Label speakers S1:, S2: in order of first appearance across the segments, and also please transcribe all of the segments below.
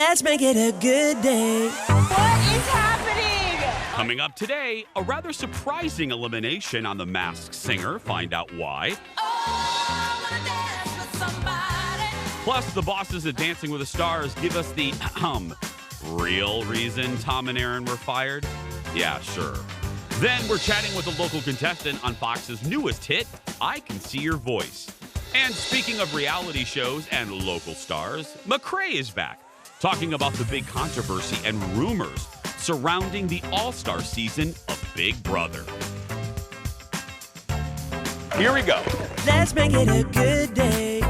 S1: Let's make it a good day.
S2: What is happening?
S3: Coming up today, a rather surprising elimination on The Masked Singer. Find out why. Plus, the bosses at Dancing with the Stars give us the real reason Tom and Aaron were fired. Yeah, sure. Then we're chatting with a local contestant on Fox's newest hit, I Can See Your Voice. And speaking of reality shows and local stars, McRae is back, talking about the big controversy and rumors surrounding the All-Star season of Big Brother. Here we go.
S1: Let's make it a good day.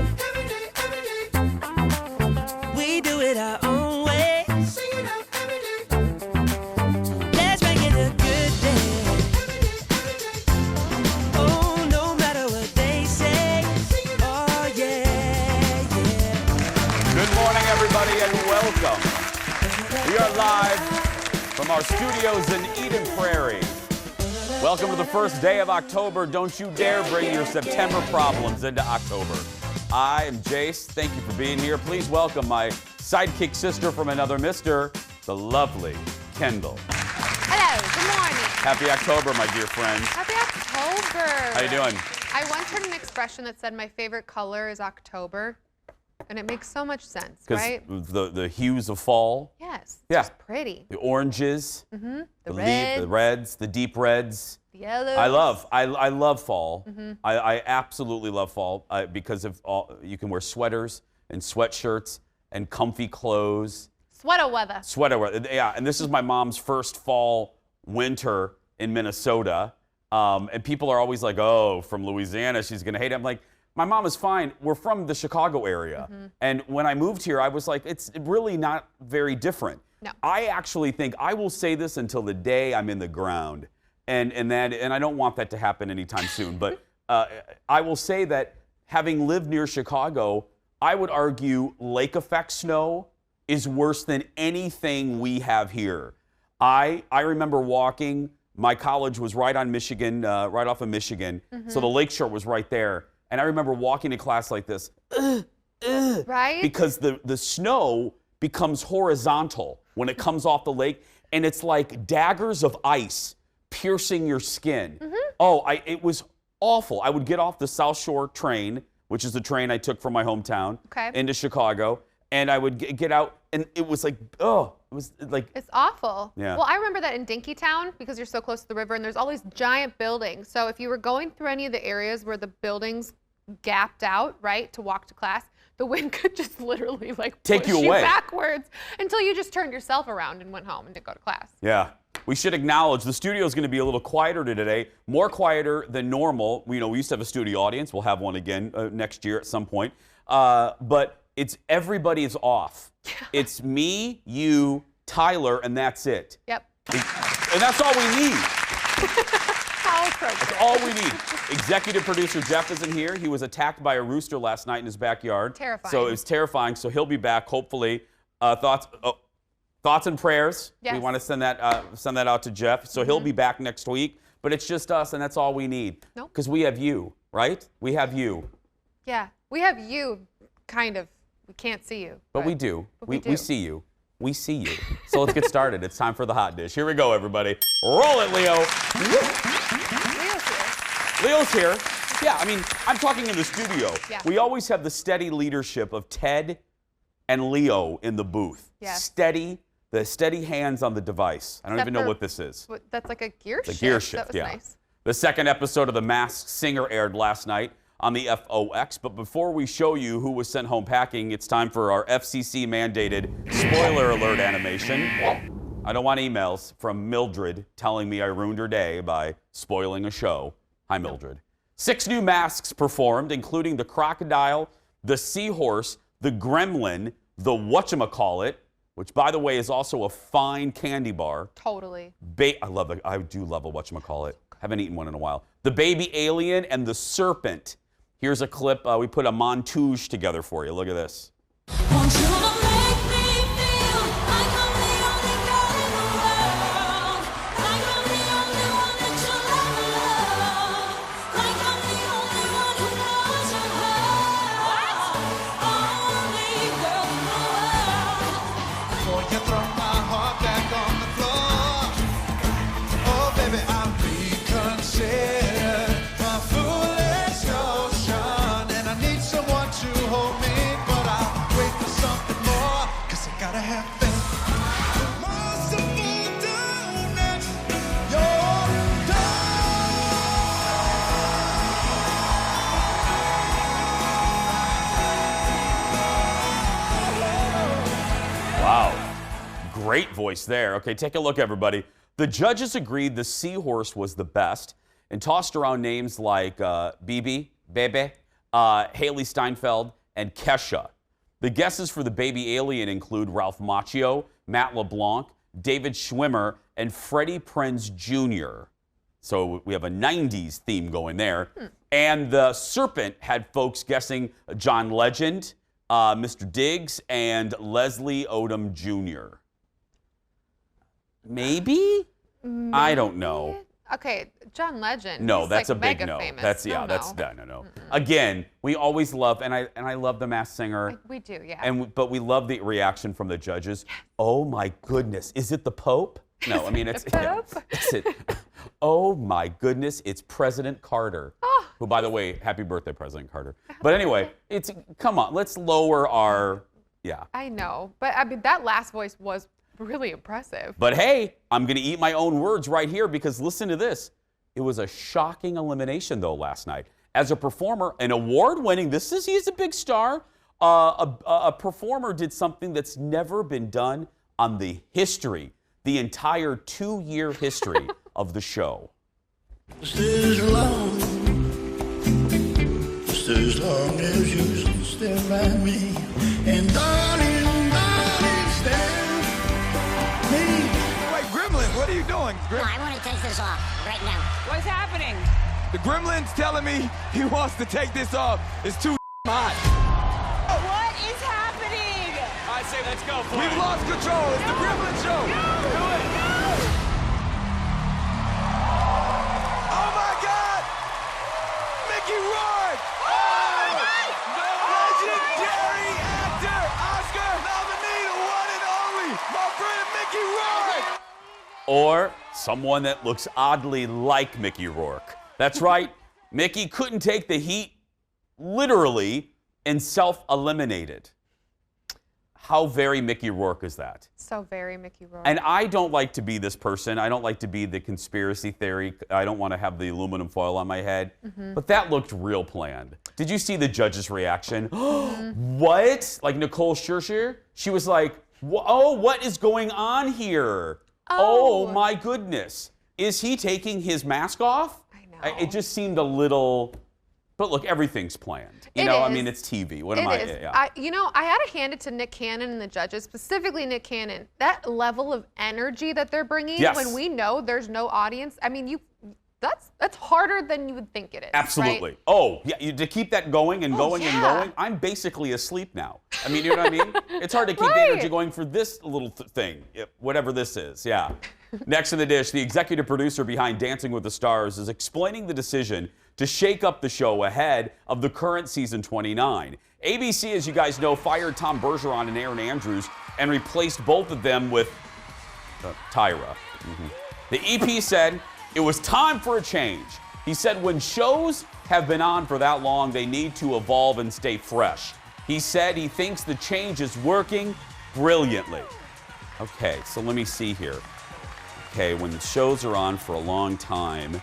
S1: We do it our own way. Let's make it a good day. Oh, no matter what they say. Oh, yeah, yeah.
S3: Good morning, everybody, and welcome. We are live from our studios in Eden Prairie. Welcome to the first day of October. Don't you dare bring your September problems into October. I am Jace. Thank you for being here. Please welcome my sidekick sister from another mister, the lovely Kendall.
S2: Hello, good morning.
S3: Happy October, my dear friends.
S2: Happy October.
S3: How you doing?
S2: I once heard an expression that said my favorite color is October, and it makes so much sense, right?
S3: Because the hues of fall.
S2: Yes,
S3: Yeah.
S2: it's just pretty.
S3: The oranges.
S2: The
S3: The reds, the deep reds.
S2: the yellows.
S3: I love fall. I absolutely love fall because of you can wear sweaters and sweatshirts and comfy clothes.
S2: Sweater weather.
S3: Sweater weather, yeah. And this is my mom's first fall winter in Minnesota. And people are always like, oh, from Louisiana, she's gonna hate it. I'm like, my mom is fine. We're from the Chicago area. And when I moved here, I was like, it's really not very different.
S2: No.
S3: I actually think, I will say this until the day I'm in the ground. And I don't want that to happen anytime soon. But I will say that having lived near Chicago, I would argue lake effect snow is worse than anything we have here. I remember walking, my college was right on Michigan, right off of Michigan. So the lakeshore was right there. And I remember walking to class like this,
S2: Right?
S3: because the snow becomes horizontal when it comes off the lake, and it's like daggers of ice piercing your skin. It was awful. I would get off the South Shore train, which is the train I took from my hometown into Chicago, and I would get out, and it was like,
S2: It's awful.
S3: Yeah.
S2: Well, I remember that in Dinkytown, because you're so close to the river, and there's all these giant buildings. So if you were going through any of the areas where the buildings gapped out, right, to walk to class, the wind could just literally like
S3: Take
S2: push
S3: you away.
S2: backwards until you just turned yourself around and went home and didn't go to class.
S3: Yeah. We should acknowledge the studio is going to be a little quieter today, more quieter than normal. We used to have a studio audience. We'll have one again next year at some point. But everybody is off. It's me, you, Tyler, and that's it.
S2: Yep.
S3: And that's all we need.
S2: How appropriate.
S3: That's all we need. Executive producer Jeff isn't here. He was attacked by a rooster last night in his backyard.
S2: Terrifying.
S3: So it's terrifying. So he'll be back, hopefully. Thoughts and prayers.
S2: Yes.
S3: We want to send that out to Jeff. So he'll be back next week. But it's just us, and that's all we need.
S2: Nope.
S3: Because we have you, right? We have you.
S2: Yeah. We have you, kind of. We can't see you.
S3: But we do.
S2: But we
S3: We
S2: do.
S3: see you. We see you. So let's get started. It's time for the hot dish. Here we go, everybody. Roll it, Leo.
S2: Leo's here.
S3: Leo's here. Yeah, I mean, I'm talking in the studio.
S2: Yeah.
S3: We always have the steady leadership of Ted and Leo in the booth.
S2: Yes.
S3: The steady hands on the device. I don't
S2: Except
S3: even know
S2: for-
S3: what this is.
S2: That's like a gear
S3: The
S2: shift.
S3: gear
S2: That
S3: shift,
S2: was
S3: yeah.
S2: nice.
S3: The second episode of The Masked Singer aired last night on the FOX. But before we show you who was sent home packing, it's time for our FCC-mandated spoiler alert animation. I don't want emails from Mildred telling me I ruined her day by spoiling a show. Hi, Mildred. 6 new masks performed, including the crocodile, the seahorse, the gremlin, the whatchamacallit, which, by the way, is also a fine candy bar.
S2: Totally.
S3: I do love a whatchamacallit. Haven't eaten one in a while. The baby alien and the serpent. Here's a clip. We put a montage together for you. Look at this.
S4: Want you to make me feel like I'm the only girl in the world. Like I'm the only one that you love. Like I'm the only one who knows your heart. Only girl in the world.
S5: you throw my heart back on the floor. Oh, baby, I'll reconsider my foolish notion. And I need someone to hold me, but I'll wait for something more, 'cause I gotta have faith. Impossible darkness, your
S3: Wow. Great voice there. Okay, take a look, everybody. The judges agreed the seahorse was the best and tossed around names like Bibi, Bebe, Haley Steinfeld, and Kesha. The guesses for the baby alien include Ralph Macchio, Matt LeBlanc, David Schwimmer, and Freddie Prinze Jr. So we have a 90s theme going there. And the serpent had folks guessing John Legend, Mr. Diggs, and Leslie Odom Jr. Maybe? I don't know.
S2: Okay, John Legend.
S3: No,
S2: he's
S3: that's
S2: like
S3: a big
S2: mega
S3: no.
S2: Famous.
S3: That's no. Again, we always love, and I love the Masked Singer.
S2: We do, yeah.
S3: But we love the reaction from the judges. Oh my goodness, is it the Pope? No, I mean it's.
S2: Pope?
S3: It's it. Oh my goodness, it's President Carter.
S2: Oh.
S3: Who, by the way, happy birthday, President Carter. But anyway, come on, let's lower our. Yeah.
S2: I know, but I mean that last voice was really impressive.
S3: But hey, I'm going to eat my own words right here because listen to this. It was a shocking elimination, though, last night. As a performer, an award-winning, he's a big star, a performer did something that's never been done on the entire 2-year history of the show.
S6: Just as long as you stand by me, and darling, stand me.
S5: Wait, Gremlins, what are you doing?
S7: No, I want to take this off right now.
S8: What's happening?
S5: The Gremlin's telling me he wants to take this off. It's too hot.
S8: What is happening?
S5: I say let's go. We've lost control. It's the Gremlin show. Do it. Oh my God! Mickey Rourke! Oh! Legendary actor, Oscar nominee, the one and only, my friend Mickey Rourke!
S3: Or someone that looks oddly like Mickey Rourke. That's right, Mickey couldn't take the heat, literally, and self-eliminated. How very Mickey Rourke is that?
S2: So very Mickey Rourke.
S3: And I don't like to be this person. I don't like to be the conspiracy theory. I don't want to have the aluminum foil on my head. But that looked real planned. Did you see the judge's reaction? What? Like Nicole Scherzinger? She was like, oh, what is going on here? Oh my goodness. Is he taking his mask off?
S2: I know.
S3: It just seemed a little... But look, everything's planned. You
S2: It
S3: know, I
S2: is.
S3: mean, it's TV. What
S2: It
S3: am I?
S2: is.
S3: Yeah.
S2: I had to hand it to Nick Cannon and the judges, specifically Nick Cannon. That level of energy that they're bringing
S3: Yes.
S2: when we know there's no audience. I mean, that's harder than you would think it is.
S3: Absolutely.
S2: Right?
S3: Oh, yeah, to keep that going and going and
S2: yeah.
S3: going, I'm basically asleep now. I mean, you know what I mean? It's hard to keep the
S2: Right.
S3: energy going for this little thing, whatever this is. Yeah. Next in the dish, the executive producer behind Dancing with the Stars is explaining the decision to shake up the show ahead of the current season 29. ABC, as you guys know, fired Tom Bergeron and Aaron Andrews and replaced both of them with Tyra. The EP said it was time for a change. He said when shows have been on for that long, they need to evolve and stay fresh. He said he thinks the change is working brilliantly. Okay, so let me see here. Okay, when shows are on for a long time,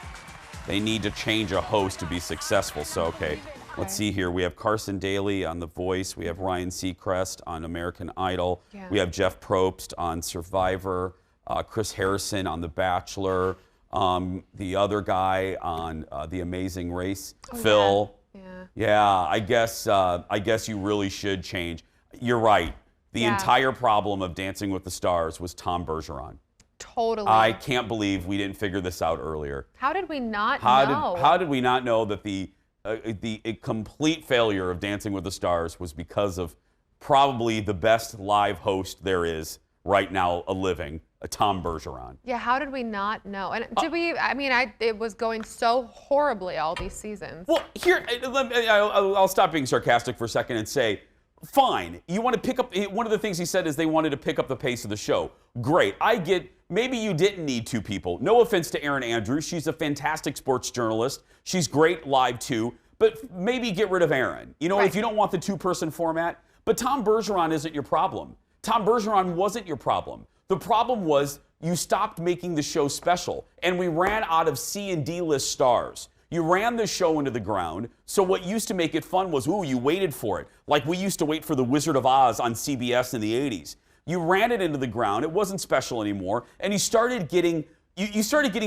S3: they need to change a host to be successful. So, okay, let's see here. We have Carson Daly on The Voice. We have Ryan Seacrest on American Idol.
S2: Yeah.
S3: We have Jeff Probst on Survivor. Chris Harrison on The Bachelor. The other guy on The Amazing Race, Phil. Yeah, I guess you really should change. You're right. The entire problem of Dancing with the Stars was Tom Bergeron.
S2: Totally.
S3: I can't believe we didn't figure this out earlier.
S2: How did we not
S3: How
S2: know?
S3: did we not know that the complete failure of Dancing with the Stars was because of probably the best live host there is right now, living, Tom Bergeron?
S2: Yeah, how did we not know? And did we? I mean, it was going so horribly all these seasons.
S3: Well, here, I'll stop being sarcastic for a second and say, fine. You want to pick up, one of the things he said is they wanted to pick up the pace of the show. Great. I get, maybe you didn't need two people. No offense to Erin Andrews. She's a fantastic sports journalist. She's great live too. But maybe get rid of Erin. You know, if you don't want the two-person format. But Tom Bergeron isn't your problem. Tom Bergeron wasn't your problem. The problem was you stopped making the show special, and we ran out of C and D list stars. You ran the show into the ground, so what used to make it fun was, ooh, you waited for it. Like we used to wait for The Wizard of Oz on CBS in the 80s. You ran it into the ground, it wasn't special anymore, and you started getting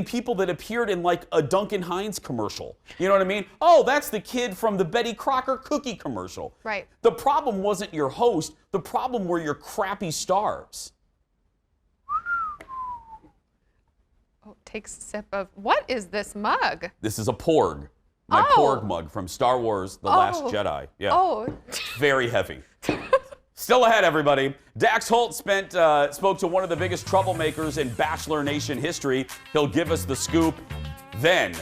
S3: people that appeared in like a Duncan Hines commercial. You know what I mean? Oh, that's the kid from the Betty Crocker cookie commercial.
S2: Right.
S3: The problem wasn't your host, the problem were your crappy stars.
S2: Oh, takes a sip of, what is this mug?
S3: This is a Porg. My Porg mug from Star Wars The Last Jedi. Yeah.
S2: Oh.
S3: Very heavy. Still ahead, everybody. Dax Holt spoke to one of the biggest troublemakers in Bachelor Nation history. He'll give us the scoop. Then,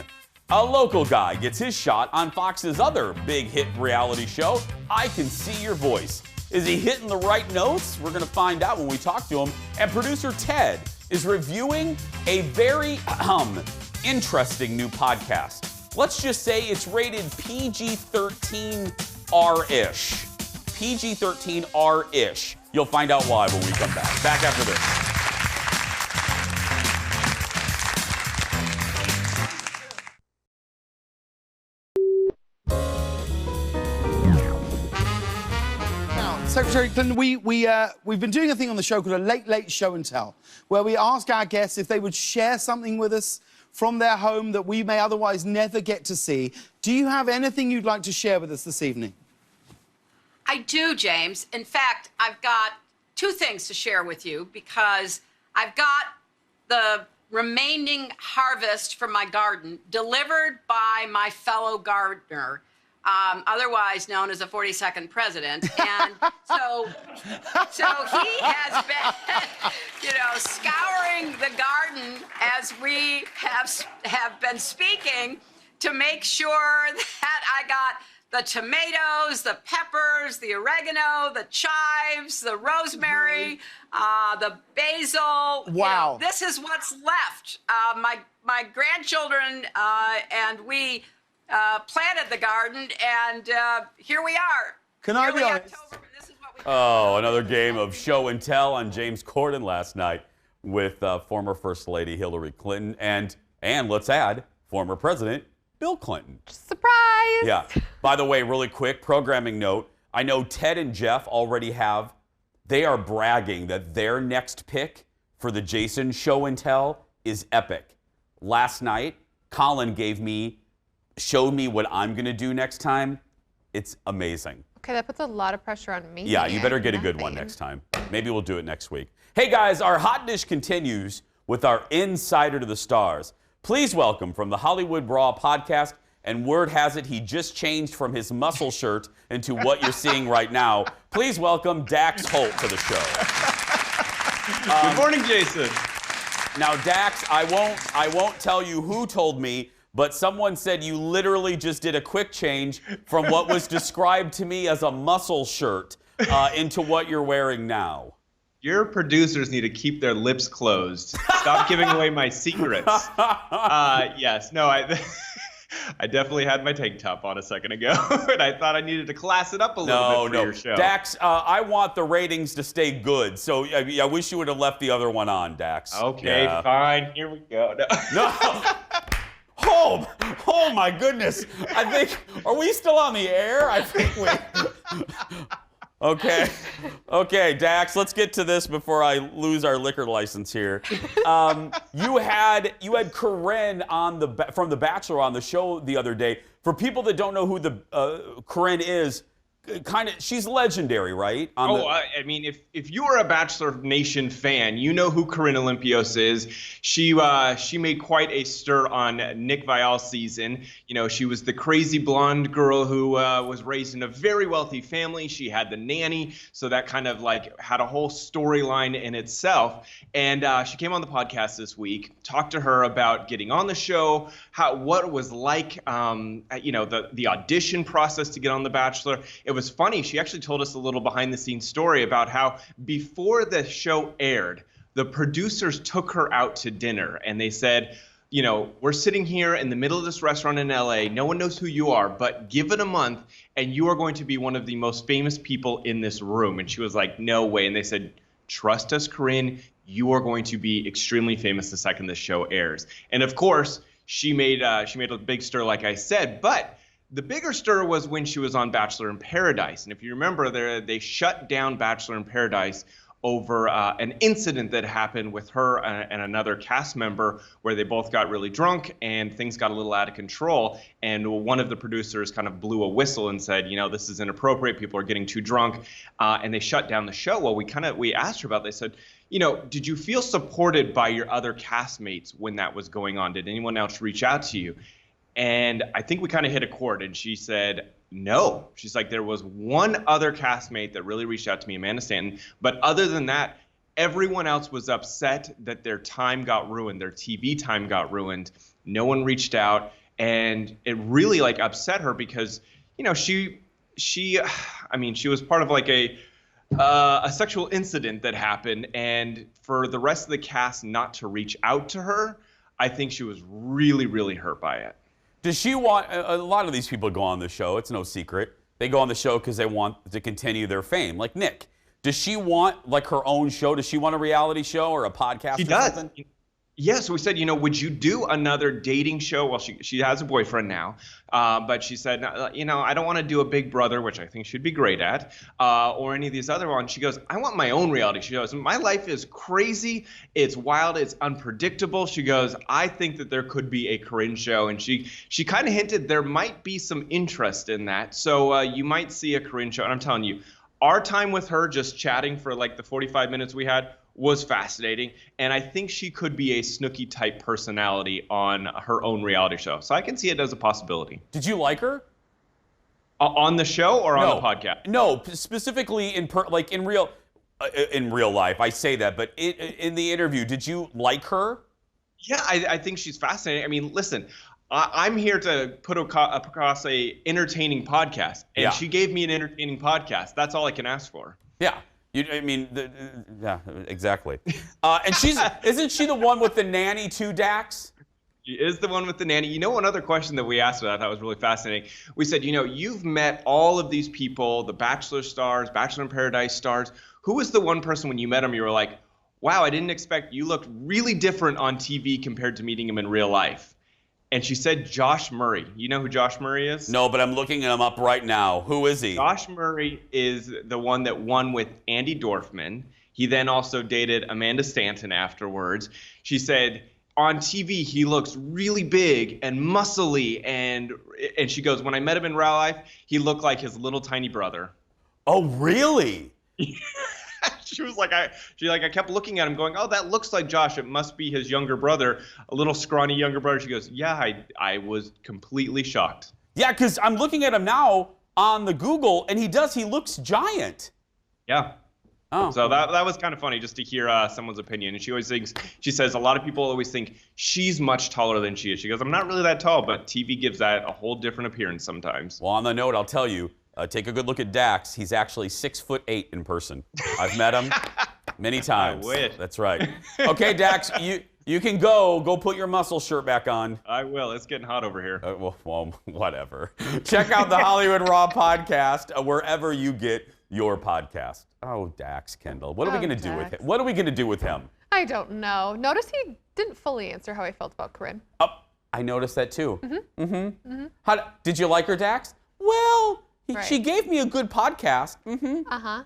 S3: a local guy gets his shot on Fox's other big hit reality show, I Can See Your Voice. Is he hitting the right notes? We're going to find out when we talk to him. And producer Ted is reviewing a very interesting new podcast. Let's just say it's rated PG-13R-ish. PG-13R-ish. You'll find out why when we come back. Back after this.
S9: Now, Secretary Clinton, we've been doing a thing on the show called a Late Late Show and Tell, where we ask our guests if they would share something with us from their home that we may otherwise never get to see. Do you have anything you'd like to share with us this evening?
S10: I do, James. In fact, I've got two things to share with you because I've got the remaining harvest from my garden delivered by my fellow gardener, otherwise known as the 42nd president. And so he has been, scouring the garden as we have been speaking to make sure that I got the tomatoes, the peppers, the oregano, the chives, the rosemary, the basil.
S9: Wow.
S10: This is what's left. My grandchildren and we planted the garden, and here we are.
S9: Can I be honest?
S10: October, this is what we
S3: Oh, another game of show and tell on James Corden last night with former First Lady Hillary Clinton and let's add, former President Bill Clinton.
S2: Surprise!
S3: Yeah. By the way, really quick programming note. I know Ted and Jeff already they are bragging that their next pick for the Jason show and tell is epic. Last night, Colin showed me what I'm going to do next time. It's amazing.
S2: Okay, that puts a lot of pressure on me.
S3: Yeah, you better get a good one next time. Maybe we'll do it next week. Hey guys, our hot dish continues with our Insider to the Stars. Please welcome from the Hollywood Brawl podcast, and word has it he just changed from his muscle shirt into what you're seeing right now. Please welcome Dax Holt to the show.
S11: Good morning, Jason.
S3: Now, Dax, I won't tell you who told me, but someone said you literally just did a quick change from what was described to me as a muscle shirt into what you're wearing now.
S11: Your producers need to keep their lips closed. Stop giving away my secrets. Yes, no, I definitely had my tank top on a second ago, and I thought I needed to class it up a little bit for your show.
S3: Dax, I want the ratings to stay good, so I wish you would have left the other one on, Dax.
S11: Okay, fine. Here we go.
S3: No. Oh my goodness. Are we still on the air? I think we... Okay, Dax, let's get to this before I lose our liquor license here. You had Corinne from The Bachelor on the show the other day. For people that don't know who Corinne is, she's legendary, right?
S11: I mean, if you are a Bachelor Nation fan, you know who Corinne Olympios is. She made quite a stir on Nick Viall's season. You know, she was the crazy blonde girl who was raised in a very wealthy family. She had the nanny, so that kind of like had a whole storyline in itself. And she came on the podcast this week, talked to her about getting on the show, what it was like, the audition process to get on The Bachelor. It was funny. She actually told us a little behind-the-scenes story about how before the show aired, the producers took her out to dinner, and they said, you know, we're sitting here in the middle of this restaurant in LA. No one knows who you are, but give it a month, and you are going to be one of the most famous people in this room. And she was like, no way. And they said, trust us, Corinne. You are going to be extremely famous the second this show airs. And of course, she made a big stir, like I said. But the bigger stir was when she was on Bachelor in Paradise. And if you remember, they shut down Bachelor in Paradise over an incident that happened with her and another cast member where they both got really drunk and things got a little out of control. And one of the producers kind of blew a whistle and said, you know, this is inappropriate. People are getting too drunk. And they shut down the show. Well, we asked her about it. They said, you know, did you feel supported by your other castmates when that was going on? Did anyone else reach out to you? And I think we kind of hit a chord. And she said, no. She's like, there was one other castmate that really reached out to me, Amanda Stanton. But other than that, everyone else was upset that their time got ruined. Their TV time got ruined. No one reached out. And it really like upset her because, you know, she was part of like a sexual incident that happened. And for the rest of the cast not to reach out to her, I think she was really, really hurt by it.
S3: Does she want, a lot of these people go on the show, it's no secret. They go on the show because they want to continue their fame, like Nick. Does she want like her own show? Does she want a reality show or a podcast
S11: She
S3: or
S11: does.
S3: something?
S11: Yeah, so we said, you know, would you do another dating show? Well, she has a boyfriend now, but she said, you know, I don't want to do a Big Brother, which I think she'd be great at, or any of these other ones. She goes, I want my own reality. She goes, my life is crazy, it's wild, it's unpredictable. She goes, I think that there could be a Corinne show, and she kind of hinted there might be some interest in that. So you might see a Corinne show, and I'm telling you, our time with her just chatting for like the 45 minutes we had was fascinating, and I think she could be a Snooki type personality on her own reality show. So I can see it as a possibility.
S3: Did you like her?
S11: On the show or on the podcast?
S3: No, specifically in real life. I say that, but in the interview, did you like her?
S11: Yeah, I think she's fascinating. I mean, listen, I'm here to put across a entertaining podcast, and she gave me an entertaining podcast. That's all I can ask for.
S3: Yeah. Yeah, exactly. And isn't she the one with the nanny too, Dax?
S11: She is the one with the nanny. You know, one other question that we asked her that I thought was really fascinating. We said, you know, you've met all of these people, the Bachelor stars, Bachelor in Paradise stars. Who was the one person when you met him you were like, wow, I didn't expect, you looked really different on TV compared to meeting him in real life? And she said Josh Murray. You know who Josh Murray is?
S3: No, but I'm looking him up right now. Who is he?
S11: Josh Murray is the one that won with Andy Dorfman. He then also dated Amanda Stanton afterwards. She said, on TV, he looks really big and muscly. And she goes, when I met him in real life, he looked like his little tiny brother.
S3: Oh, really?
S11: She was like, I kept looking at him going, oh, that looks like Josh. It must be his younger brother, a little scrawny younger brother. She goes, yeah, I was completely shocked.
S3: Yeah, because I'm looking at him now on the Google, and he looks giant.
S11: Yeah.
S3: Oh.
S11: So that was kind of funny just to hear someone's opinion. And she says a lot of people always think she's much taller than she is. She goes, I'm not really that tall, but TV gives that a whole different appearance sometimes.
S3: Well, on the note, I'll tell you, take a good look at Dax. He's actually 6'8" in person. I've met him many times.
S11: I wish.
S3: That's right. Okay, Dax, you can go put your muscle shirt back on.
S11: I will. It's getting hot over here.
S3: Well, whatever. Check out the Hollywood Raw podcast wherever you get your podcast. Oh, Dax Kendall. What are we going to do with him? What are we going to do with him?
S2: I don't know. Notice he didn't fully answer how he felt about Corinne.
S3: Oh, I noticed that too. Did you like her, Dax? Well, she gave me a good podcast.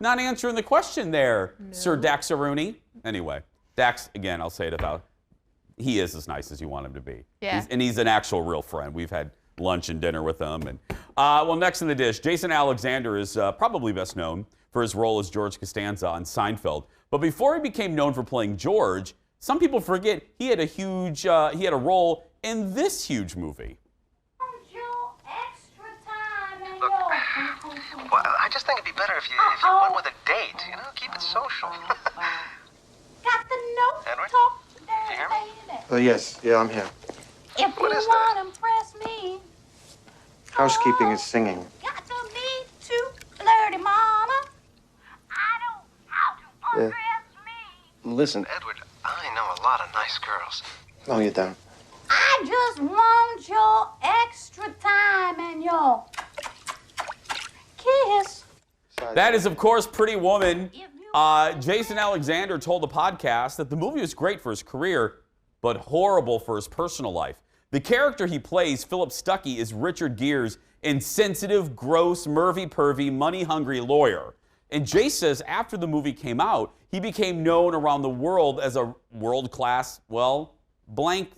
S3: Not answering the question there, Sir Daxaruni. Anyway, Dax, again, I'll say it about, he is as nice as you want him to be.
S2: Yeah.
S3: He's an actual real friend. We've had lunch and dinner with him. And well, next in the dish, Jason Alexander is probably best known for his role as George Costanza on Seinfeld. But before he became known for playing George, some people forget he had a role in this huge movie.
S12: Look, well, I just think it'd be better if you went with a date, you know, keep it social.
S4: Got the note.
S12: Edward?
S4: Talk to
S12: You hear me?
S4: baby.
S13: Yes, yeah, I'm here.
S4: If
S12: What
S4: you
S12: is that?
S4: want to impress me,
S13: Housekeeping is singing.
S4: got to be too
S12: Listen, Edward, I know a lot of nice girls.
S6: No, you don't.
S4: I just want your extra time and your kiss.
S3: That is, of course, Pretty Woman. Jason Alexander told the podcast that the movie was great for his career, but horrible for his personal life. The character he plays, Philip Stuckey, is Richard Gere's insensitive, gross, pervy, money-hungry lawyer. And Jay says after the movie came out, he became known around the world as a world-class, well, blank.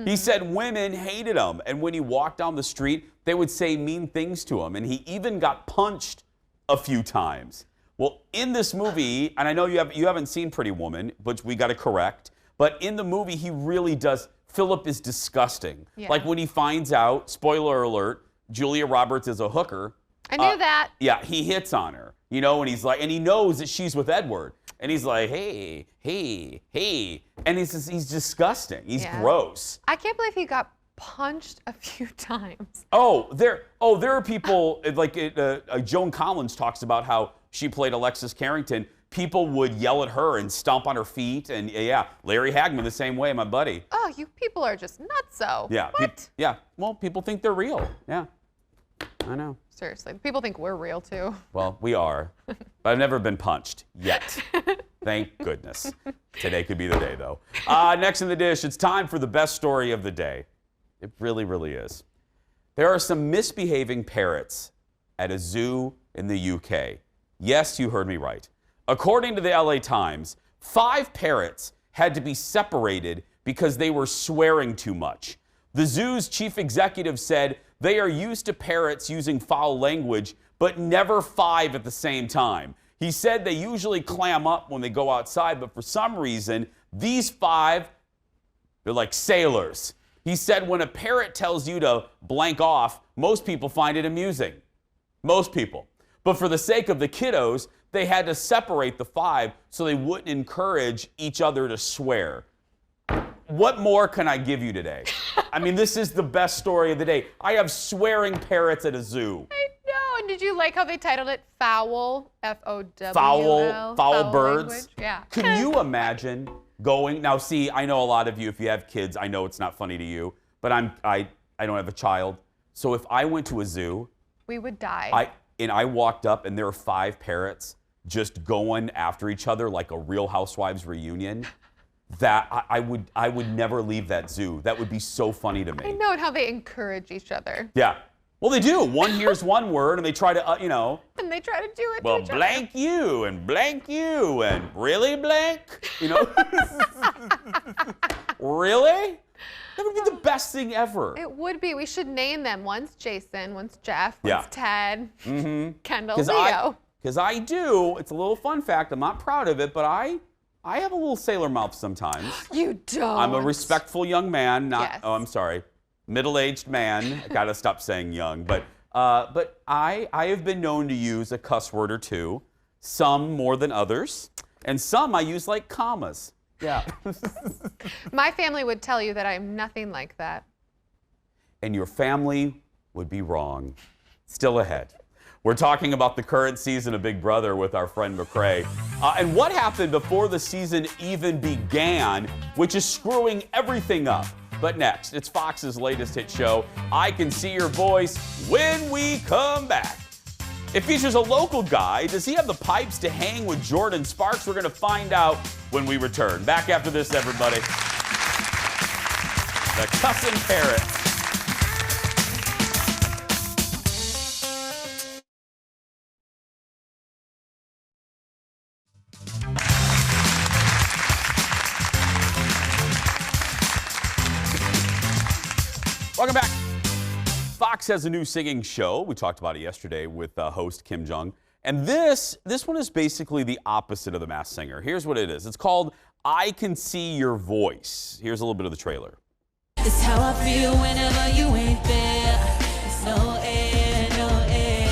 S3: He said women hated him, and when he walked down the street, they would say mean things to him, and he even got punched a few times. Well, in this movie, and I know you haven't seen Pretty Woman, which we got to correct, but in the movie, he really does. Philip is disgusting.
S2: Yeah.
S3: Like when he finds out, spoiler alert, Julia Roberts is a hooker.
S2: I knew that.
S3: Yeah, he hits on her, you know, and he's like, and he knows that she's with Edward, and he's like, hey, and he's disgusting. He's gross.
S2: I can't believe he got punched a few times.
S3: There are people like Joan Collins talks about how she played Alexis Carrington. People would yell at her and stomp on her feet, and Larry Hagman the same way, my buddy.
S2: Oh, you people are just nutso.
S3: Yeah.
S2: What?
S3: Well, people think they're real. Yeah. I know.
S2: Seriously, people think we're real too.
S3: Well, we are, but I've never been punched yet. Thank goodness. Today could be the day, though. Next in the dish, it's time for the best story of the day. It really, really is. There are some misbehaving parrots at a zoo in the UK. Yes, you heard me right. According to the LA Times, 5 parrots had to be separated because they were swearing too much. The zoo's chief executive said they are used to parrots using foul language, but never 5 at the same time. He said they usually clam up when they go outside, but for some reason, these 5, they're like sailors. He said when a parrot tells you to blank off, most people find it amusing. Most people. But for the sake of the kiddos, they had to separate the 5 so they wouldn't encourage each other to swear. What more can I give you today? I mean, this is the best story of the day. I have swearing parrots at a zoo.
S2: I know. And did you like how they titled it Fowl?
S3: Fowl birds.
S2: Language? Yeah.
S3: Can you imagine going? Now, see, I know a lot of you, if you have kids, I know it's not funny to you, but I don't have a child. So if I went to a zoo,
S2: we would die.
S3: I walked up and there were 5 parrots just going after each other like a Real Housewives reunion. That I would never leave that zoo. That would be so funny to me.
S2: I know how they encourage each other.
S3: Yeah. Well, they do. One hears one word and they try to,
S2: And they try to do it.
S3: Well,
S2: to each
S3: blank
S2: other.
S3: you and blank you and really blank. Really? That would be the best thing ever.
S2: It would be. We should name them. One's Jason, one's Jeff, one's
S3: Yeah.
S2: Ted, Kendall,
S3: Because
S2: Leo.
S3: I do. It's a little fun fact. I'm not proud of it, but I have a little sailor mouth sometimes.
S2: You don't.
S3: I'm a respectful young man, not.
S2: Yes.
S3: Oh, I'm sorry, middle-aged man. I gotta stop saying young, but I have been known to use a cuss word or two, some more than others, and some I use like commas. Yeah.
S2: My family would tell you that I'm nothing like that.
S3: And your family would be wrong. Still ahead. We're talking about the current season of Big Brother with our friend McRae. And what happened before the season even began, which is screwing everything up. But next, it's Fox's latest hit show, I Can See Your Voice, when we come back. It features a local guy. Does he have the pipes to hang with Jordan Sparks? We're going to find out when we return. Back after this, everybody. The Cussin' Parrots. Welcome back. Fox has a new singing show. We talked about it yesterday with host Kim Jong. And this one is basically the opposite of The Masked Singer. Here's what it is. It's called I Can See Your Voice. Here's a little bit of the trailer.
S4: It's how I feel whenever you ain't there. It's no air, no air.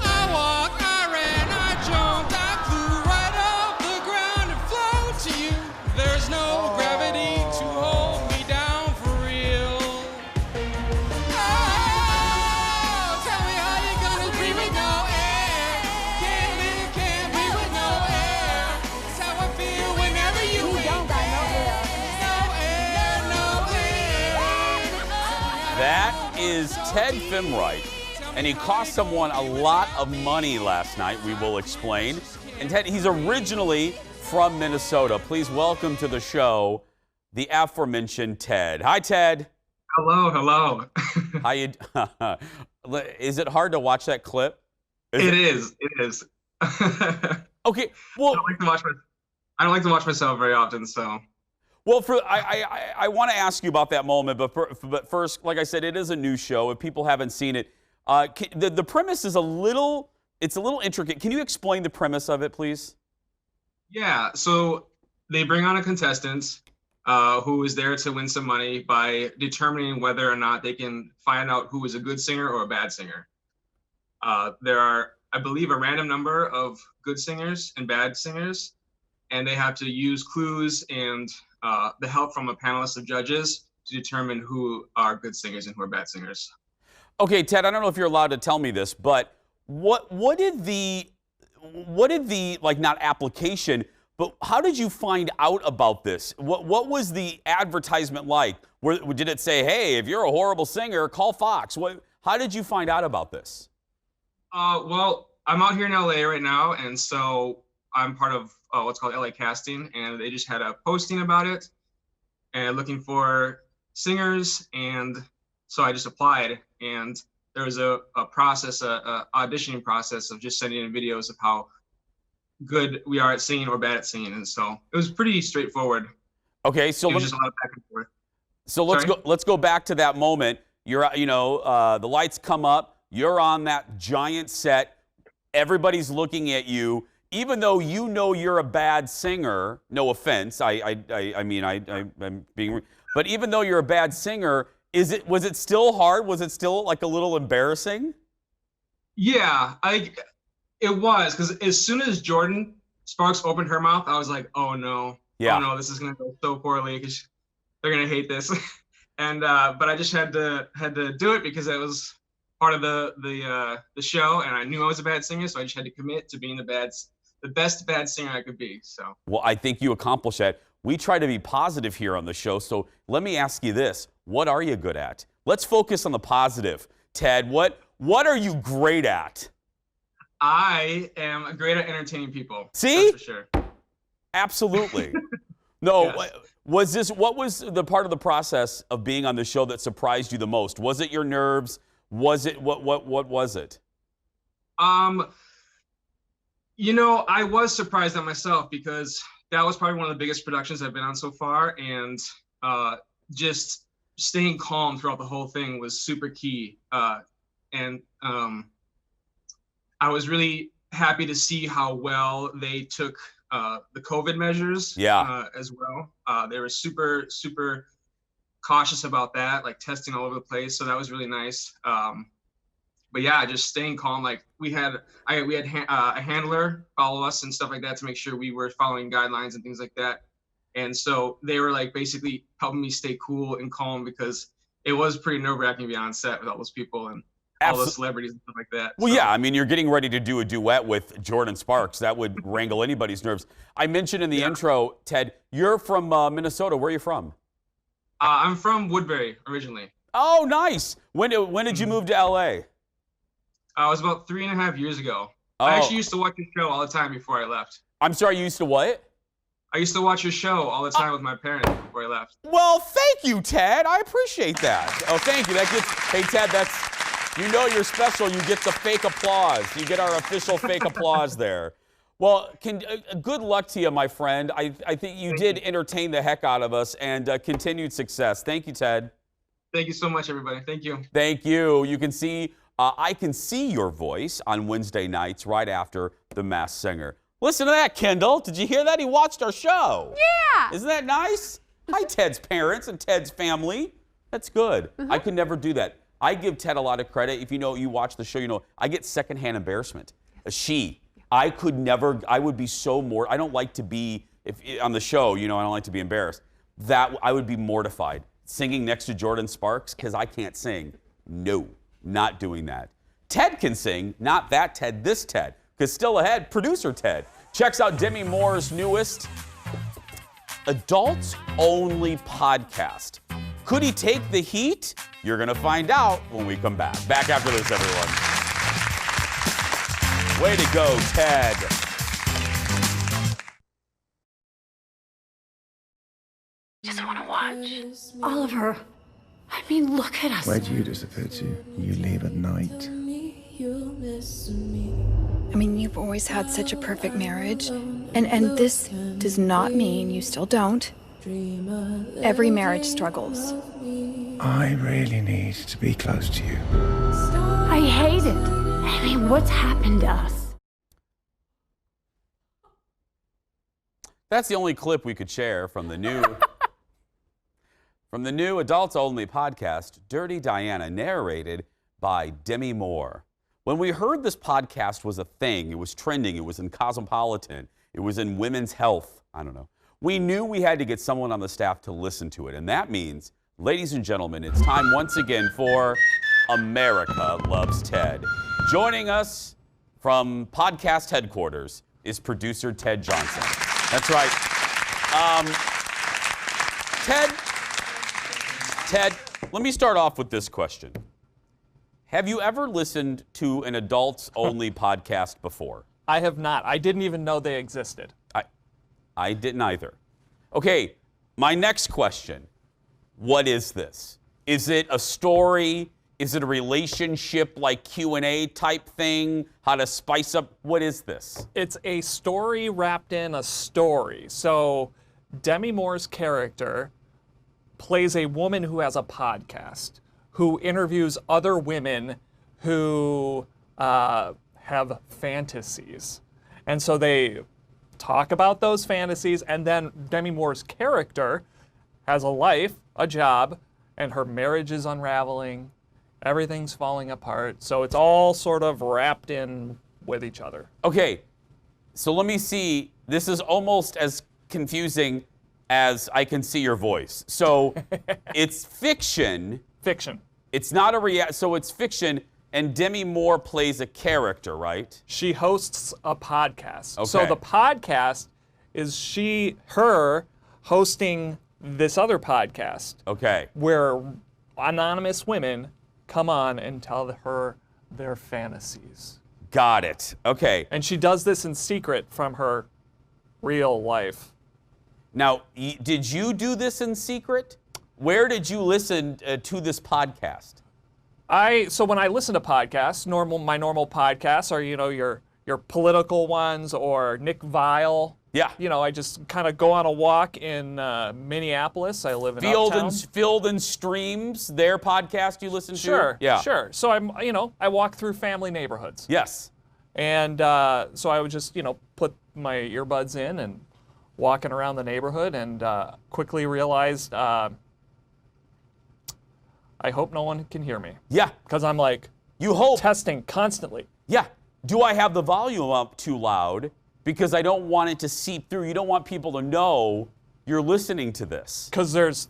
S5: I walked, I ran, I jumped, I flew right off the ground and float to you. There's no gravity to hold me down for real. Oh, tell me how
S3: is Ted Fimwright, and he cost someone a lot of money last night. We will explain. And Ted, he's originally from Minnesota. Please welcome to the show the aforementioned Ted. Hi, Ted.
S13: Hello.
S3: How you? Is it hard to watch that clip?
S13: It is.
S3: Okay. Well,
S13: I don't like to watch myself very often, so.
S3: Well, I want to ask you about that moment, but first, like I said, it is a new show. If people haven't seen it, the premise is a little intricate. Can you explain the premise of it, please?
S13: Yeah. So they bring on a contestant who is there to win some money by determining whether or not they can find out who is a good singer or a bad singer. There are, I believe, a random number of good singers and bad singers, and they have to use clues and the help from a panelist of judges to determine who are good singers and who are bad singers.
S3: Okay, Ted, I don't know if you're allowed to tell me this, but what did the like, not application, but how did you find out about this? What was the advertisement like? Did it say, hey, if you're a horrible singer, call Fox? How did you find out about this?
S13: Well, I'm out here in LA right now, and so I'm part of what's called LA Casting, and they just had a posting about it and looking for singers, and so I just applied, and there was a process, a auditioning process of just sending in videos of how good we are at singing or bad at singing, and so it was pretty straightforward.
S3: Okay, so
S13: it was just a lot of back and forth.
S3: So let's go back to that moment. You're, the lights come up, you're on that giant set, everybody's looking at you. Even though you know you're a bad singer, no offense, I'm being, but even though you're a bad singer, was it still hard? Was it still like a little embarrassing?
S13: Yeah, it was, because as soon as Jordan Sparks opened her mouth, I was like, oh no,
S3: yeah.
S13: Oh no, this is gonna go so poorly because they're gonna hate this, and but I just had to do it because it was part of the show, and I knew I was a bad singer, so I just had to commit to being the best bad singer I could be. So. Well,
S3: I think you accomplished that. We try to be positive here on the show, so let me ask you this. What are you good at? Let's focus on the positive. Ted, what are you great at?
S13: I am great at entertaining people.
S3: See?
S13: That's for sure.
S3: Absolutely. No,
S13: yes.
S3: What was the part of the process of being on the show that surprised you the most? Was it your nerves? Was it, what was it?
S13: I was surprised at myself because that was probably one of the biggest productions I've been on so far, and just staying calm throughout the whole thing was super key. And I was really happy to see how well they took the COVID measures as well. They were super, super cautious about that, like testing all over the place. So that was really nice. But yeah, just staying calm. Like we had a handler follow us and stuff like that to make sure we were following guidelines and things like that. And so they were like basically helping me stay cool and calm because it was pretty nerve-wracking to be on set with all those people and all those celebrities and stuff like that.
S3: Well, yeah, I mean, you're getting ready to do a duet with Jordan Sparks. That would wrangle anybody's nerves. I mentioned in the intro, Ted, you're from Minnesota. Where are you from?
S13: I'm from Woodbury originally.
S3: Oh, nice. When did you move to LA?
S13: It was about 3.5 years ago. Oh. I actually used to watch your show all the time before I left.
S3: I'm sorry, you used to what?
S13: I used to watch your show all the time with my parents before I left.
S3: Well, thank you, Ted. I appreciate that. Oh, thank you. Hey, Ted, you're special. You get the fake applause. You get our official fake applause there. Well, good luck to you, my friend. I think you did entertain the heck out of us, and continued success. Thank you, Ted.
S13: Thank you so much, everybody. Thank you.
S3: Thank you. You can see, I can see your voice on Wednesday nights right after The Masked Singer. Listen to that, Kendall. Did you hear that? He watched our show.
S2: Yeah.
S3: Isn't that nice? Hi, Ted's parents and Ted's family. That's good. I could never do that. I give Ted a lot of credit. If you watch the show, I get secondhand embarrassment. I could never, I would be so more, I don't like to be, on the show, I don't like to be embarrassed. That, I would be mortified. Singing next to Jordan Sparks, because I can't sing. No, not doing that. Ted can sing, not that Ted, this Ted. Because still ahead, producer Ted checks out Demi Moore's newest adults-only podcast. Could he take the heat? You're going to find out when we come back. Back after this, everyone. Way to go, Ted.
S14: Just want to watch. Oliver, I mean, look at us.
S15: Where do you disappear to? You leave at night.
S16: I mean, you've always had such a perfect marriage, and this does not mean you still don't. Every marriage struggles.
S15: I really need to be close to you.
S14: I hate it. I mean, what's happened to us?
S3: That's the only clip we could share from the new adults-only podcast, Dirty Diana, narrated by Demi Moore. When we heard this podcast was a thing, it was trending, it was in Cosmopolitan, it was in Women's Health, I don't know. We knew we had to get someone on the staff to listen to it, and that means, ladies and gentlemen, it's time once again for America Loves Ted. Joining us from podcast headquarters is producer Ted Johnson. That's right. Ted, let me start off with this question. Have you ever listened to an adults-only podcast before?
S17: I have not. I didn't even know they existed.
S3: I didn't either. Okay, my next question. What is this? Is it a story? Is it a relationship like Q&A type thing? How to spice up? What is this?
S17: It's a story wrapped in a story. So Demi Moore's character plays a woman who has a podcast, who interviews other women who have fantasies. And so they talk about those fantasies, and then Demi Moore's character has a life, a job, and her marriage is unraveling. Everything's falling apart. So it's all sort of wrapped in with each other.
S3: Okay, so let me see. This is almost as confusing as I can see your voice. So it's fiction.
S17: Fiction.
S3: It's not a so it's fiction, and Demi Moore plays a character, right?
S17: She hosts a podcast.
S3: Okay.
S17: So the podcast is her hosting this other podcast.
S3: Okay.
S17: Where anonymous women come on and tell her their fantasies.
S3: Got it. Okay.
S17: And she does this in secret from her real life.
S3: Now, did you do this in secret? Where did you listen to this podcast?
S17: So when I listen to podcasts, my normal podcasts are, your political ones or Nick Viall.
S3: Yeah.
S17: I just kind of go on a walk in Minneapolis. I live in Uptown.
S3: Field and Streams, their podcast you listen to?
S17: Sure.
S3: Yeah.
S17: Sure. So I walk through family neighborhoods.
S3: Yes.
S17: And so I would just, put my earbuds in and walking around the neighborhood and quickly realized I hope no one can hear me.
S3: Yeah.
S17: Because I'm like, testing constantly.
S3: Yeah. Do I have the volume up too loud? Because I don't want it to seep through. You don't want people to know you're listening to this.
S17: Because there's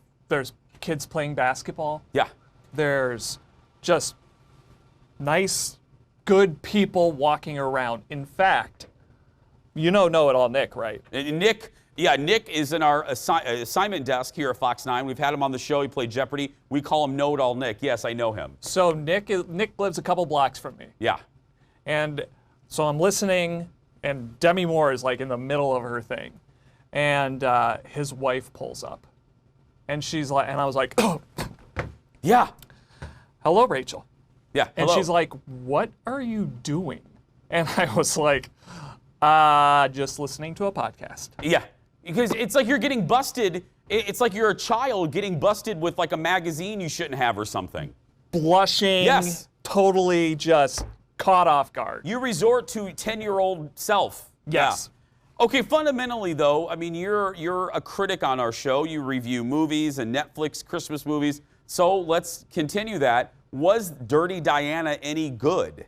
S17: kids playing basketball.
S3: Yeah.
S17: There's just nice, good people walking around. In fact, know-it-all Nick, right?
S3: Nick is in our assignment desk here at Fox 9. We've had him on the show. He played Jeopardy. We call him Know-It-All Nick. Yes, I know him.
S17: So Nick lives a couple blocks from me.
S3: Yeah.
S17: And so I'm listening, and Demi Moore is like in the middle of her thing. And his wife pulls up. And she's like, and I was like, oh.
S3: Yeah.
S17: Hello, Rachel.
S3: Yeah,
S17: and
S3: hello.
S17: she's like, what are you doing? And I was like, just listening to a podcast.
S3: Yeah. Because it's like you're getting busted. It's like you're a child getting busted with like a magazine you shouldn't have or something.
S17: Blushing.
S3: Yes.
S17: Totally just caught off guard.
S3: You resort to 10-year-old self.
S17: Yes.
S3: Yeah. Okay, fundamentally though, I mean, you're a critic on our show. You review movies and Netflix Christmas movies. So let's continue that. Was Dirty Diana any good?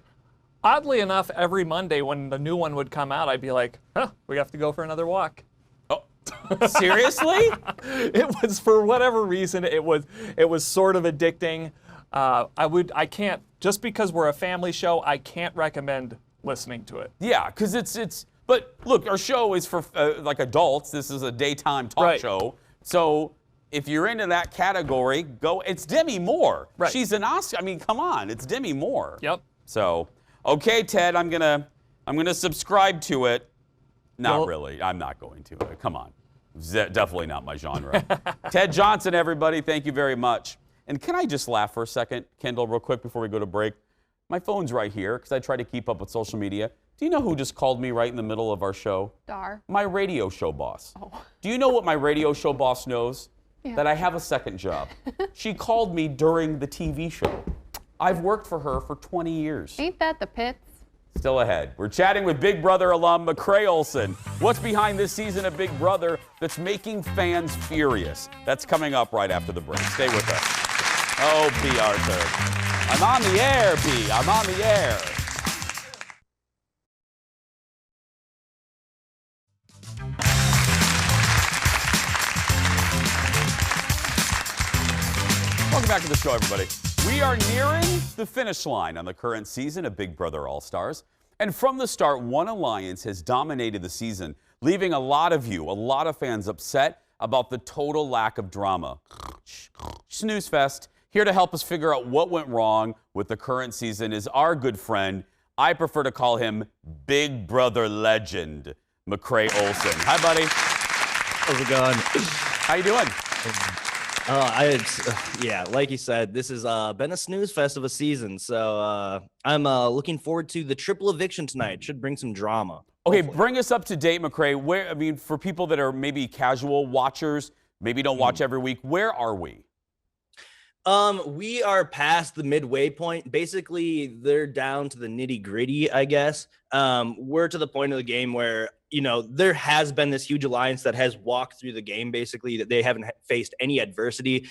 S17: Oddly enough, every Monday when the new one would come out, I'd be like, we have to go for another walk.
S3: Seriously?
S17: It was, for whatever reason, it was sort of addicting. I can't, just because we're a family show, I can't recommend listening to it.
S3: Yeah, because but look, our show is for like adults. This is a daytime talk show. So if you're into that category, go. It's Demi Moore.
S17: Right.
S3: She's an Oscar. I mean, come on, it's Demi Moore.
S17: Yep.
S3: So, okay, Ted, I'm gonna subscribe to it. Not really. I'm not going to. Come on. Definitely not my genre. Ted Johnson, everybody, thank you very much. And can I just laugh for a second, Kendall, real quick before we go to break? My phone's right here because I try to keep up with social media. Do you know who just called me right in the middle of our show?
S2: Dar.
S3: My radio show boss.
S2: Oh.
S3: Do you know what my radio show boss knows?
S2: Yeah.
S3: That I have a second job. She called me during the TV show. I've worked for her for 20 years.
S2: Ain't that the pits?
S3: Still ahead. We're chatting with Big Brother alum Rae Olson. What's behind this season of Big Brother that's making fans furious? That's coming up right after the break. Stay with us. Oh, B. Arthur. I'm on the air, B. I'm on the air. Welcome back to the show, everybody. We are nearing the finish line on the current season of Big Brother All-Stars. And from the start, one alliance has dominated the season, leaving a lot of fans upset about the total lack of drama. Snooze Fest. Here to help us figure out what went wrong with the current season is our good friend. I prefer to call him Big Brother legend, Rae Olson. Hi, buddy.
S18: How's it going?
S3: How you doing?
S18: Yeah, like you said, this has been a snooze fest of a season. So I'm looking forward to the triple eviction tonight. Should bring some drama.
S3: Okay, bring us up to date, Rae. For people that are maybe casual watchers, maybe don't watch every week, where are we?
S18: We are past the midway point. Basically, they're down to the nitty gritty, I guess. We're to the point of the game where, there has been this huge alliance that has walked through the game, basically, that they haven't faced any adversity.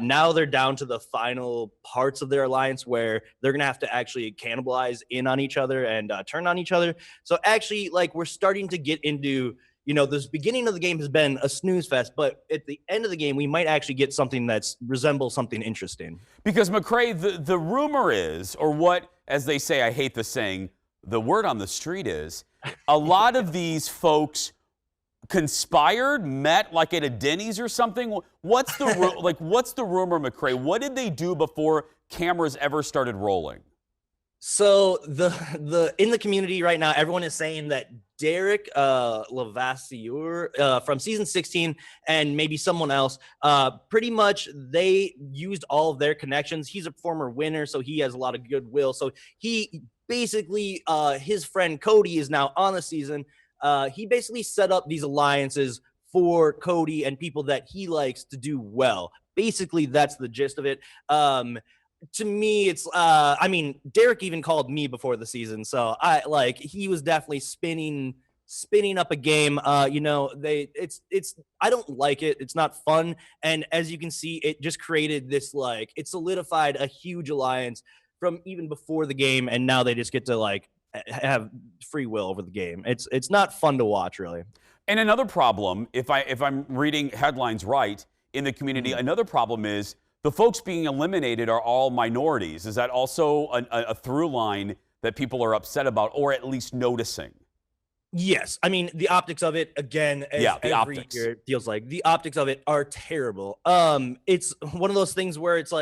S18: Now they're down to the final parts of their alliance where they're going to have to actually cannibalize in on each other and turn on each other. So actually, we're starting to get into, this beginning of the game has been a snooze fest, but at the end of the game, we might actually get something that's resembles something interesting.
S3: Because, Rae, the rumor is, or what, as they say, I hate the saying, the word on the street is, a lot of these folks conspired, met like at a Denny's or something. What's the what's the rumor, Rae? What did they do before cameras ever started rolling?
S18: So the in the community right now, everyone is saying that Derek Levasseur from season 16 and maybe someone else, pretty much they used all of their connections. He's a former winner, so he has a lot of goodwill. So he basically, his friend Cody is now on the season. He basically set up these alliances for Cody and people that he likes to do well. Basically, that's the gist of it. To me, it's Derek even called me before the season, so he was definitely spinning up a game. I don't like it. It's not fun. And as you can see, it just created this, it solidified a huge alliance from even before the game, and now they just get to have free will over the game. It's not fun to watch, really.
S3: And another problem, if I'm reading headlines right in the community, another problem is the folks being eliminated are all minorities. Is that also a through line that people are upset about, or at least noticing?
S18: Yes. I mean, the optics of it, again, every year it feels like the optics of it are terrible. It's one of those things where it's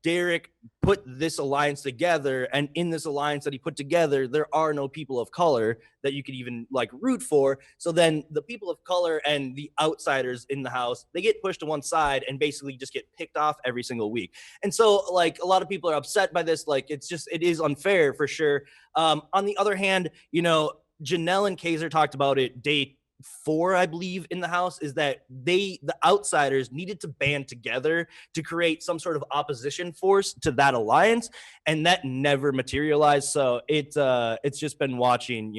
S18: Derek put this alliance together, and in this alliance that he put together, there are no people of color that you could even root for. So then the people of color and the outsiders in the house, they get pushed to one side and basically just get picked off every single week. And so a lot of people are upset by this. It is unfair for sure. On the other hand, Janelle and Kaiser talked about it day 4, I believe, in the house, is that the outsiders needed to band together to create some sort of opposition force to that alliance, and that never materialized. So it's just been watching,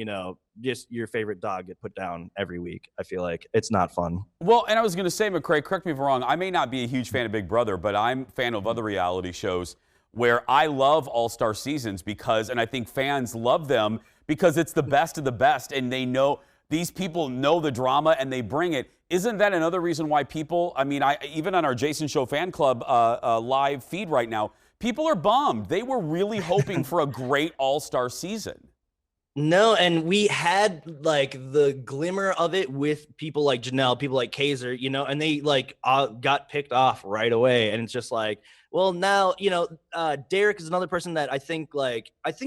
S18: just your favorite dog get put down every week. I feel like it's not fun.
S3: Well, and I was going to say, Rae, correct me if I'm wrong, I may not be a huge fan of Big Brother, but I'm a fan of other reality shows where I love all-star seasons because, and I think fans love them because it's the best of the best, and they know, these people know the drama and they bring it. Isn't that another reason why people, even on our Jason Show fan club live feed right now, people are bummed. They were really hoping for a great all-star season.
S18: No, and we had like the glimmer of it with people like Janelle, people like Kaiser, you know, and they like got picked off right away. And it's just like, well, now, you know, Derek is another person that I think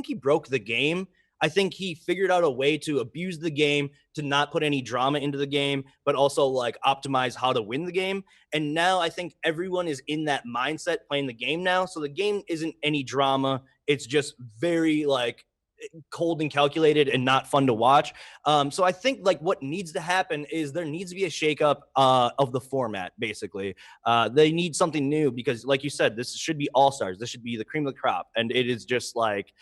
S18: he broke the game. I think he figured out a way to abuse the game, to not put any drama into the game, but also like optimize how to win the game. And now I think everyone is in that mindset playing the game now. So the game isn't any drama. It's just very like cold and calculated and not fun to watch. So I think like what needs to happen is there needs to be a shakeup of the format. Basically, they need something new because, like you said, this should be all stars. This should be the cream of the crop, and it is just like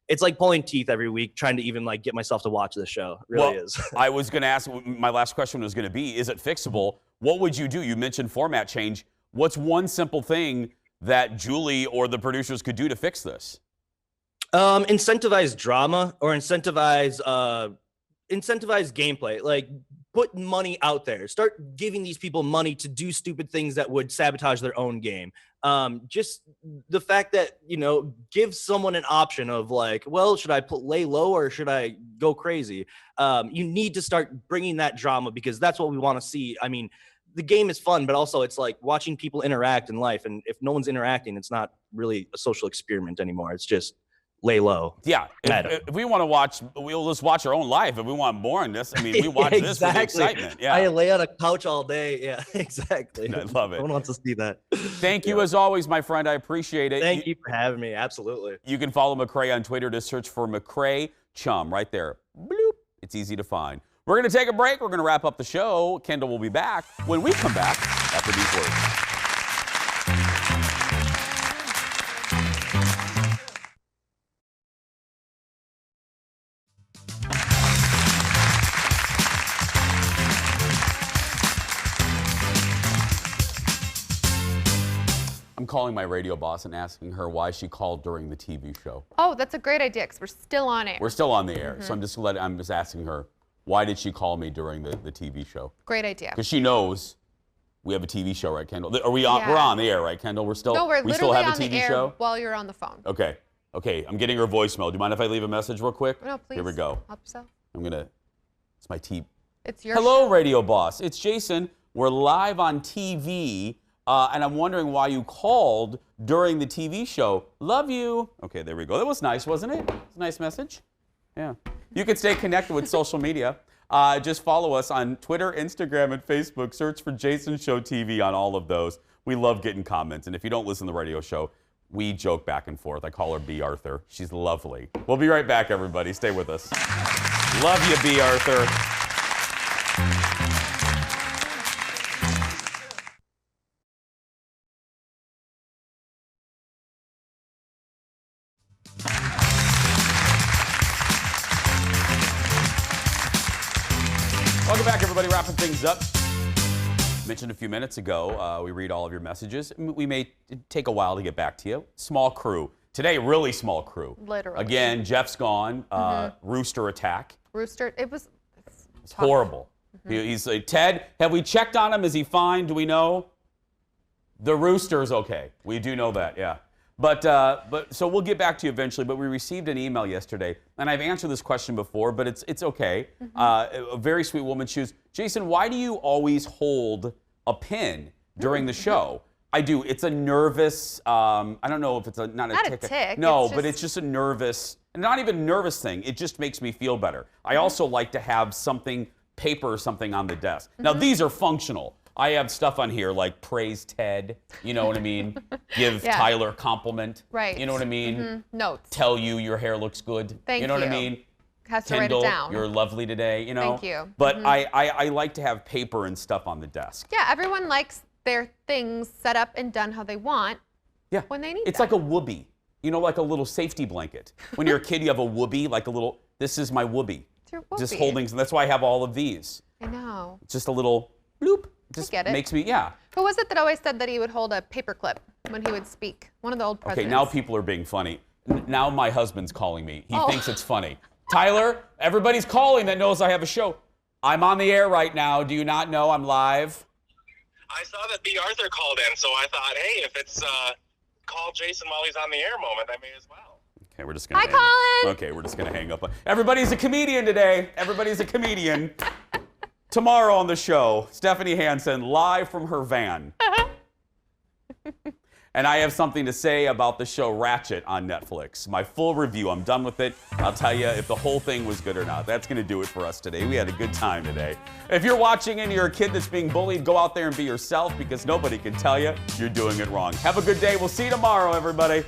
S18: it's like pulling teeth every week trying to even like get myself to watch this show. It really is.
S3: I was going to ask. My last question was going to be: is it fixable? What would you do? You mentioned format change. What's one simple thing that Julie or the producers could do to fix this?
S18: Incentivize drama or incentivize gameplay. Like put money out there. Start giving these people money to do stupid things that would sabotage their own game. Just the fact that, you know, give someone an option of like, well, should I lay low or should I go crazy? You need to start bringing that drama because that's what we want to see. I mean, the game is fun, but also it's like watching people interact in life. And if no one's interacting, it's not really a social experiment anymore. It's just lay low.
S3: Yeah. If we want to watch, we'll just watch our own life. If we want more in this, I mean, we watch this for the excitement. Yeah.
S18: I lay on a couch all day. Yeah, exactly.
S3: I love it.
S18: No one wants to see that.
S3: Thank you as always, my friend. I appreciate it.
S18: Thank you for having me. Absolutely.
S3: You can follow McCrae on Twitter. Just search for McCrae Chum right there. Bloop. It's easy to find. We're going to take a break. We're going to wrap up the show. Kendall will be back when we come back after these words. I'm calling my radio boss and asking her why she called during the TV show.
S2: Oh, that's a great idea because we're still on air.
S3: We're still on the air, so I'm just asking her, why did she call me during the TV show?
S2: Great idea.
S3: Because she knows we have a TV show, right, Kendall? Are we on? Yeah. We're on the air, right, Kendall? We're still.
S2: No, we're
S3: we still have
S2: on
S3: a TV
S2: the air
S3: show
S2: while you're on the phone.
S3: Okay. Okay. I'm getting her voicemail. Do you mind if I leave a message real quick?
S2: No, please.
S3: Here we go.
S2: Help yourself.
S3: It's my TV.
S2: It's your
S3: Hello,
S2: show.
S3: radio boss. It's Jason. We're live on TV. And I'm wondering why you called during the TV show. Love you. Okay, there we go. That was nice, wasn't it? It's a nice message. Yeah. You can stay connected with social media. Just follow us on Twitter, Instagram, and Facebook. Search for Jason Show TV on all of those. We love getting comments. And if you don't listen to the radio show, we joke back and forth. I call her B. Arthur. She's lovely. We'll be right back, everybody. Stay with us. Love you, B. Arthur. Welcome back, everybody. Wrapping things up. Mentioned a few minutes ago, we read all of your messages. We may take a while to get back to you. Small crew. Today, really small crew.
S2: Literally.
S3: Again, Jeff's gone. Rooster attack.
S2: Rooster, it's
S3: horrible. He's like, Ted, have we checked on him? Is he fine? Do we know? The Rooster's okay. We do know that, yeah. But so we'll get back to you eventually, but we received an email yesterday, and I've answered this question before, but it's okay. A very sweet woman chooses, Jason, why do you always hold a pin during the show? I do. It's a nervous, I don't know if it's not a tick. No, but it's just a nervous, not even nervous thing. It just makes me feel better. I also like to have something, paper or something on the desk. Now, these are functional. I have stuff on here like praise Ted, you know what I mean? Give Tyler a compliment.
S2: Right.
S3: You know what I mean?
S2: Notes.
S3: Tell you your hair looks good.
S2: Thank you.
S3: You know what I mean?
S2: Has to
S3: Kendall,
S2: write it down.
S3: You're lovely today, you know?
S2: Thank you.
S3: But I like to have paper and stuff on the desk.
S2: Yeah, everyone likes their things set up and done how they want when they need
S3: It's
S2: them.
S3: like a whoopee, you know, like a little safety blanket. When you're a kid, you have a whoopee, like a little, this is my whoopee.
S2: It's your whoopee.
S3: Just holding, that's why I have all of these.
S2: I know.
S3: It's just a little bloop. Just
S2: I get it.
S3: Makes me,
S2: Who was it that always said that he would hold a paper clip when he would speak? One of the old presidents.
S3: Okay, now people are being funny. Now my husband's calling me. He thinks it's funny. Tyler, everybody's calling that knows I have a show. I'm on the air right now. Do you not know I'm live?
S19: I saw that B. Arthur called in, so I thought, hey, if it's call Jason while he's on the air moment, I may as well.
S3: Okay, we're just gonna.
S2: Hi, Colin.
S3: Okay, we're just gonna hang up. Everybody's a comedian today. Everybody's a comedian. Tomorrow on the show, Stephanie Hansen live from her van. And I have something to say about the show Ratchet on Netflix. My full review, I'm done with it. I'll tell you if the whole thing was good or not. That's gonna do it for us today. We had a good time today. If you're watching and you're a kid that's being bullied, go out there and be yourself because nobody can tell you you're doing it wrong. Have a good day. We'll see you tomorrow, everybody.